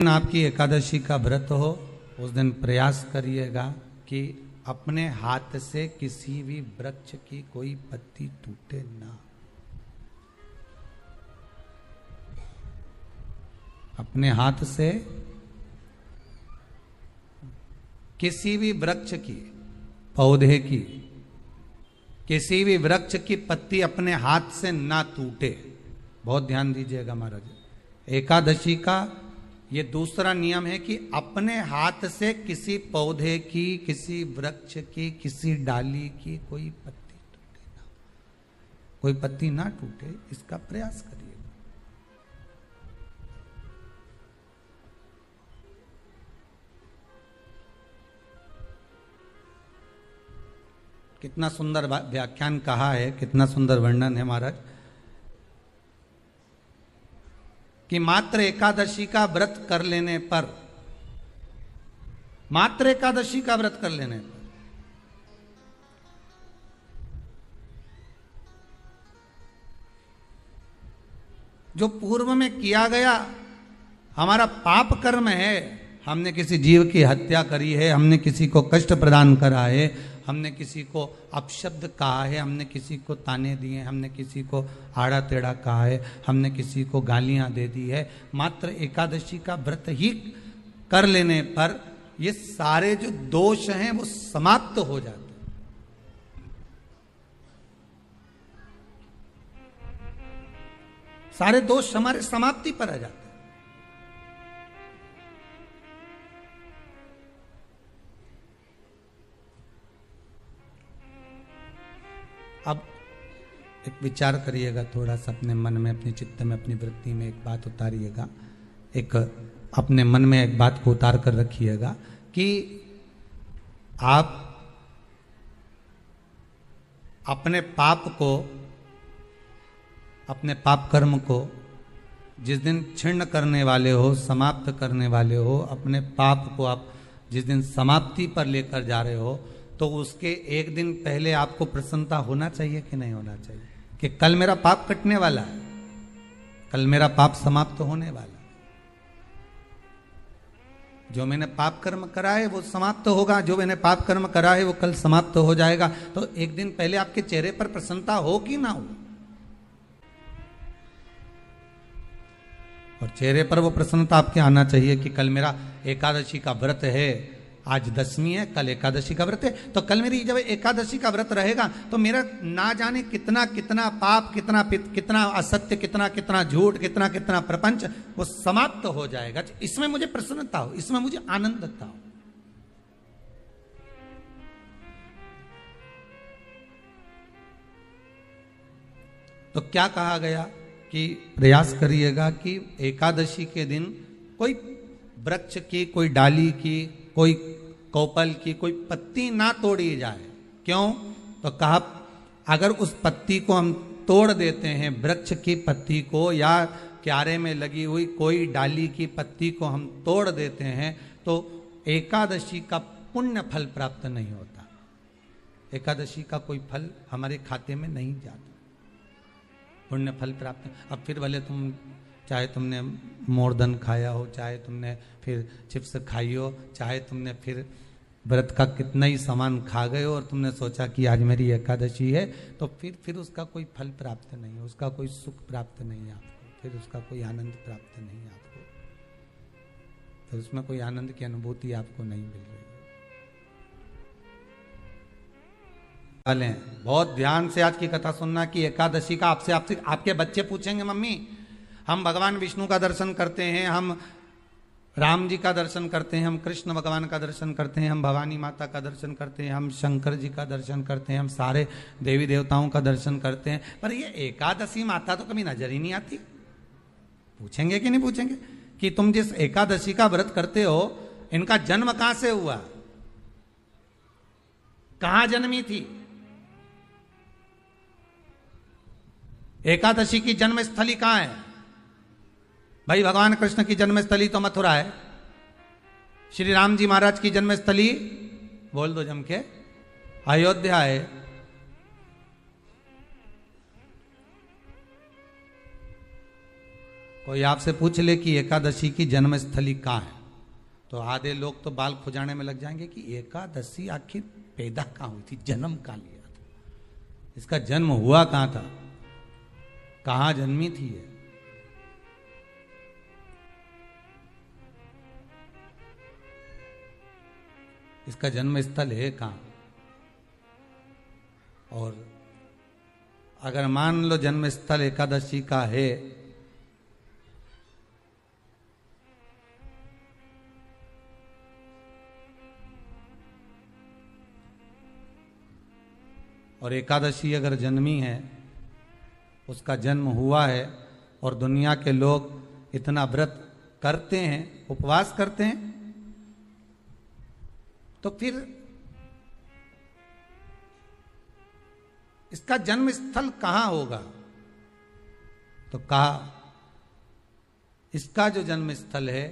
आपकी एकादशी का व्रत हो उस दिन प्रयास करिएगा कि अपने हाथ से किसी भी वृक्ष की कोई पत्ती टूटे ना। अपने हाथ से किसी भी वृक्ष की, पौधे की, किसी भी वृक्ष की पत्ती अपने हाथ से ना टूटे। बहुत ध्यान दीजिएगा महाराज। एकादशी का ये दूसरा नियम है कि अपने हाथ से किसी पौधे की, किसी वृक्ष की, किसी डाली की कोई पत्ती टूटे ना, कोई पत्ती ना टूटे, इसका प्रयास करिए। कितना सुंदर व्याख्यान कहा है, कितना सुंदर वर्णन है महाराज कि मात्र एकादशी का व्रत कर लेने पर, मात्र एकादशी का व्रत कर लेने पर जो पूर्व में किया गया हमारा पाप कर्म है, हमने किसी जीव की हत्या करी है, हमने किसी को कष्ट प्रदान करा है, हमने किसी को अपशब्द कहा है, हमने किसी को ताने दिए, हमने किसी को आड़ा टेढ़ा कहा है, हमने किसी को गालियां दे दी है, मात्र एकादशी का व्रत ही कर लेने पर ये सारे जो दोष हैं वो समाप्त हो जाते हैं। सारे दोष हमारे समाप्ति पर आ जाते हैं। अब एक विचार करिएगा थोड़ा सा अपने मन में, अपने चित्त में, अपनी वृत्ति में एक बात उतारिएगा, एक अपने मन में एक बात को उतार कर रखिएगा कि आप अपने पाप को, अपने पाप कर्म को जिस दिन छिन्न करने वाले हो, समाप्त करने वाले हो, अपने पाप को आप जिस दिन समाप्ति पर लेकर जा रहे हो, तो उसके एक दिन पहले आपको प्रसन्नता होना चाहिए कि नहीं होना चाहिए कि कल मेरा पाप कटने वाला है, कल मेरा पाप समाप्त होने वाला है, जो मैंने पाप कर्म करा है वो समाप्त होगा, जो मैंने पाप कर्म करा है वो कल समाप्त हो जाएगा। तो एक दिन पहले आपके चेहरे पर प्रसन्नता हो कि ना हो, और चेहरे पर वो प्रसन्नता आपके आना चाहिए कि कल मेरा एकादशी का व्रत है, आज दशमी है, कल एकादशी का व्रत है, तो कल मेरी जब एकादशी का व्रत रहेगा तो मेरा ना जाने कितना कितना पाप, कितना कितना असत्य, कितना कितना झूठ, कितना कितना प्रपंच वो समाप्त हो जाएगा। इसमें मुझे प्रसन्नता हो, इसमें मुझे आनंदता हो। तो क्या कहा गया कि प्रयास करिएगा कि एकादशी के दिन कोई वृक्ष की, कोई डाली की, कोई कोपल की कोई पत्ती ना तोड़ी जाए। क्यों? तो कहा अगर उस पत्ती को हम तोड़ देते हैं, वृक्ष की पत्ती को या क्यारे में लगी हुई कोई डाली की पत्ती को हम तोड़ देते हैं तो एकादशी का पुण्य फल प्राप्त नहीं होता, एकादशी का कोई फल हमारे खाते में नहीं जाता, पुण्य फल प्राप्त। अब फिर भले तुम चाहे तुमने मोरधन खाया हो, चाहे तुमने फिर चिप्स खाई हो, चाहे तुमने फिर व्रत का कितना ही सामान खा गए हो और तुमने सोचा कि आज मेरी एकादशी है, तो फिर उसका कोई फल प्राप्त नहीं है, उसका कोई सुख प्राप्त नहीं है आपको, फिर उसका कोई आनंद प्राप्त नहीं है आपको, फिर उसमें कोई आनंद की अनुभूति आपको नहीं मिल रही है। बहुत ध्यान से आज की कथा सुनना कि एकादशी का आपसे आपके बच्चे पूछेंगे, मम्मी हम भगवान विष्णु का दर्शन करते हैं, हम राम जी का दर्शन करते हैं, हम कृष्ण भगवान का दर्शन करते हैं, हम भवानी माता का दर्शन करते हैं, हम शंकर जी का दर्शन करते हैं, हम सारे देवी देवताओं का दर्शन करते हैं, पर ये एकादशी माता तो कभी नजर ही नहीं आती। पूछेंगे कि नहीं पूछेंगे कि तुम जिस एकादशी का व्रत करते हो इनका जन्म कहां से हुआ, कहां जन्मी थी? एकादशी की जन्म स्थली कहां है? भाई भगवान कृष्ण की जन्मस्थली तो मथुरा है, श्री राम जी महाराज की जन्मस्थली बोल दो जम के अयोध्या है। कोई आपसे पूछ ले कि एकादशी की जन्मस्थली कहाँ है, तो आधे लोग तो बाल खुजाने में लग जाएंगे कि एकादशी आखिर पैदा कहाँ हुई थी, जन्म कहाँ लिया था, इसका जन्म हुआ कहाँ था, कहाँ जन्मी थी ये। इसका जन्म स्थल है कहाँ। और अगर मान लो जन्म स्थल एकादशी का है, और एकादशी अगर जन्मी है, उसका जन्म हुआ है, और दुनिया के लोग इतना व्रत करते हैं, उपवास करते हैं, तो फिर इसका जन्म स्थल कहां होगा। तो कहा इसका जो जन्म स्थल है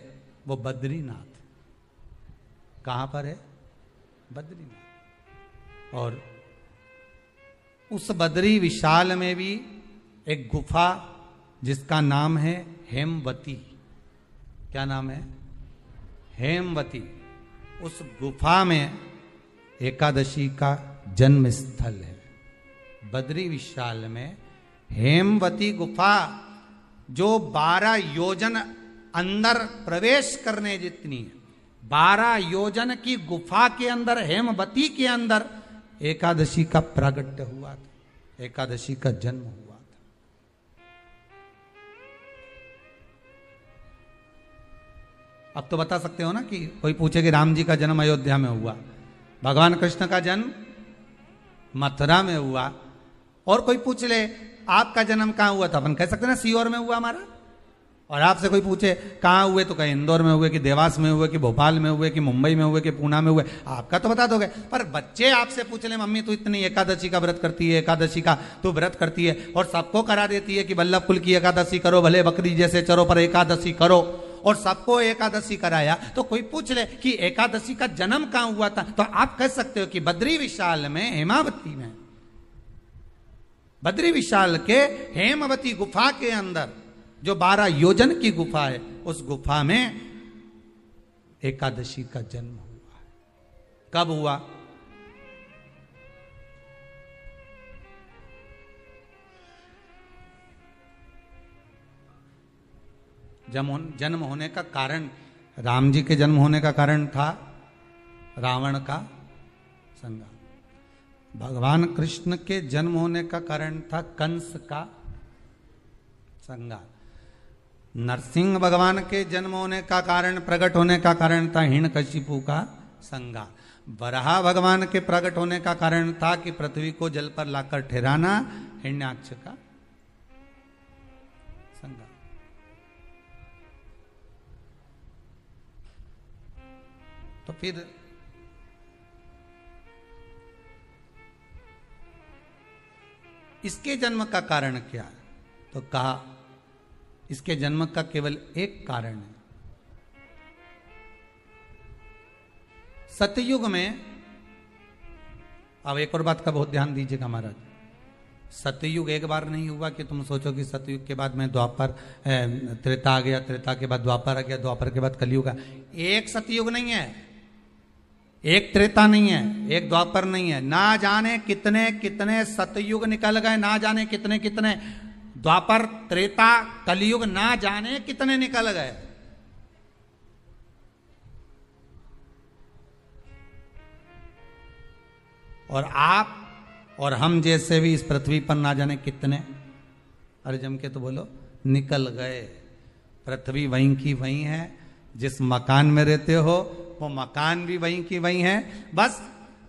वो बद्रीनाथ। कहां पर है? बद्रीनाथ। और उस बद्री विशाल में भी एक गुफा जिसका नाम है हेमवती। क्या नाम है? हेमवती। उस गुफा में एकादशी का जन्म स्थल है। बद्री विशाल में हेमवती गुफा, जो 12 योजन अंदर प्रवेश करने जितनी है, 12 योजन की गुफा के अंदर, हेमवती के अंदर एकादशी का प्रागट्य हुआ था, एकादशी का जन्म हुआ था। अब तो बता सकते हो ना कि कोई पूछे कि राम जी का जन्म अयोध्या में हुआ, भगवान कृष्ण का जन्म मथुरा में हुआ, और कोई पूछ ले आपका जन्म कहाँ हुआ था, अपन कह सकते ना सीहोर में हुआ हमारा। और आपसे कोई पूछे कहाँ हुए, तो कहीं इंदौर में हुए, कि देवास में हुए, कि भोपाल में हुए, कि मुंबई में हुए, कि पूना में हुए, आपका तो बता दोगे। पर बच्चे आपसे पूछ ले मम्मी तू इतनी एकादशी का व्रत करती है, एकादशी का तू व्रत करती है, और सबको करा देती है कि वल्लभ कुल की एकादशी करो, भले बकरी जैसे चरो पर एकादशी करो, और सबको एकादशी कराया। तो कोई पूछ ले कि एकादशी का जन्म कहां हुआ था, तो आप कह सकते हो कि बद्री विशाल में, हेमावती में, बद्री विशाल के हेमवती गुफा के अंदर, जो 12 योजन की गुफा है, उस गुफा में एकादशी का जन्म हुआ। कब हुआ? जन्म होने का कारण, राम जी के जन्म होने का कारण था रावण का संहार। भगवान कृष्ण के जन्म होने का कारण था कंस का संहार। नरसिंह भगवान के जन्म होने का कारण, प्रकट होने का कारण था हिरण्यकशिपु का संहार। वराह भगवान के प्रकट होने का कारण था कि पृथ्वी को जल पर लाकर ठहराना, हिरण्याक्ष का संहार। तो फिर इसके जन्म का कारण क्या है? तो कहा इसके जन्म का केवल एक कारण है। सतयुग में, अब एक और बात का बहुत ध्यान दीजिएगा महाराज, सतयुग एक बार नहीं हुआ कि तुम सोचो कि सतयुग के बाद में द्वापर, त्रेता आ गया, त्रेता के बाद द्वापर आ गया, द्वापर के बाद कलयुग। एक सतयुग नहीं है, एक त्रेता नहीं है, एक द्वापर नहीं है। ना जाने कितने कितने सतयुग निकल गए, ना जाने कितने कितने द्वापर, त्रेता, कलयुग, ना जाने कितने निकल गए। और आप और हम जैसे भी इस पृथ्वी पर ना जाने कितने, अरे जम के तो बोलो, निकल गए। पृथ्वी वहीं की वहीं है, जिस मकान में रहते हो वो मकान भी वहीं की वहीं है। बस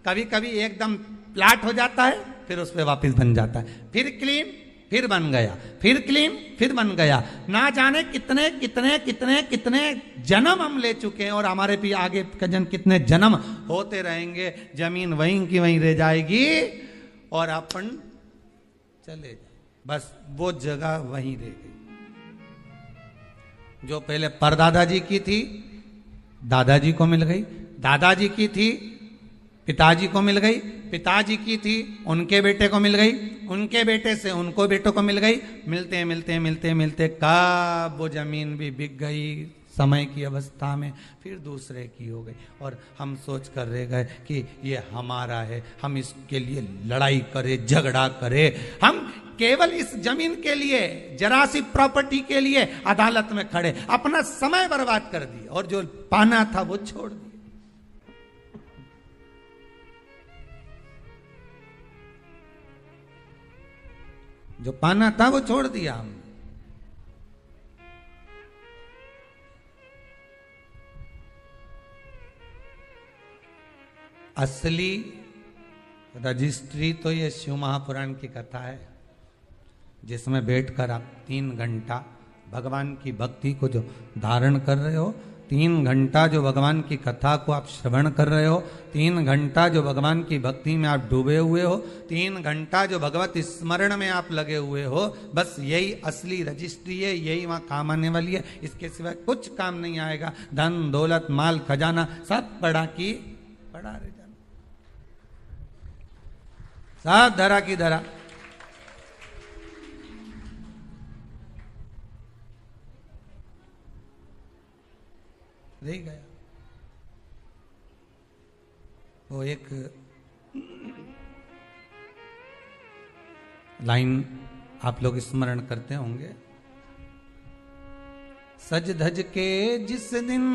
कभी कभी एकदम प्लाट हो जाता है, फिर उस पर वापस बन जाता है, फिर क्लीन, फिर बन गया, फिर क्लीन, फिर बन गया। ना जाने कितने कितने कितने कितने जन्म हम ले चुके हैं, और हमारे भी आगे का जन्म कितने जन्म होते रहेंगे। जमीन वहीं की वहीं रह जाएगी और अपन चले जाए, बस वो जगह वहीं रह गई। जो पहले परदादा जी की थी, दादाजी को मिल गई, दादाजी की थी, पिताजी को मिल गई, पिताजी की थी उनके बेटे को मिल गई, उनके बेटे से उनको बेटों को मिल गई। मिलते मिलते मिलते मिलते कब वो जमीन भी बिक गई समय की अवस्था में, फिर दूसरे की हो गई। और हम सोच कर रह गए कि ये हमारा है, हम इसके लिए लड़ाई करें, झगड़ा करें। हम केवल इस जमीन के लिए, जरा सी प्रॉपर्टी के लिए अदालत में खड़े, अपना समय बर्बाद कर दिए और जो पाना था वो छोड़ दिया। जो पाना था वो छोड़ दिया हमने। असली रजिस्ट्री तो ये शिव महापुराण की कथा है, जिसमें बैठकर आप 3 घंटा भगवान की भक्ति को जो धारण कर रहे हो, 3 घंटा जो भगवान की कथा को आप श्रवण कर रहे हो, 3 घंटा जो भगवान की भक्ति में आप डूबे हुए हो, 3 घंटा जो भगवत स्मरण में आप लगे हुए हो, बस यही असली रजिस्ट्री है, यही वहां काम आने वाली है। इसके सिवाय कुछ काम नहीं आएगा। धन दौलत माल खजाना सब पड़ा की पड़ा रह जाना, सब धरा की धरा। रह गया। वो एक लाइन आप लोग स्मरण करते होंगे, सज धज के जिस दिन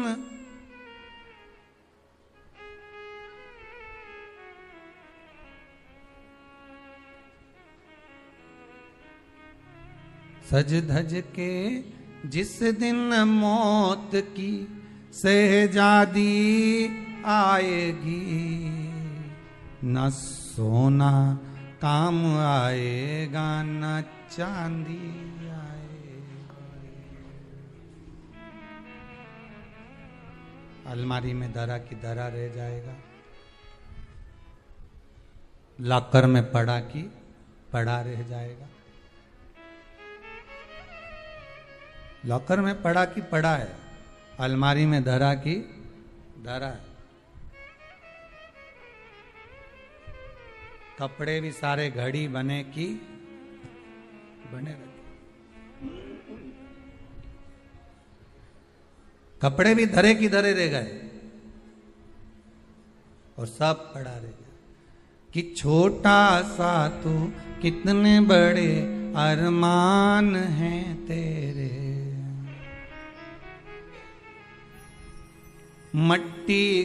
सज धज के जिस दिन मौत की शहजादी आएगी, न सोना काम आएगा न चांदी आएगा। अलमारी में धरा की धरा रह जाएगा, लॉकर में पड़ा की पड़ा रह जाएगा। लॉकर में पड़ा की पड़ा है, अलमारी में धरा की धरा है। कपड़े भी सारे घड़ी बने की बने रहे, कपड़े भी धरे की धरे रह गए और सब पड़ा रह गया। कि छोटा सा तू कितने बड़े अरमान हैं तेरे, मट्टी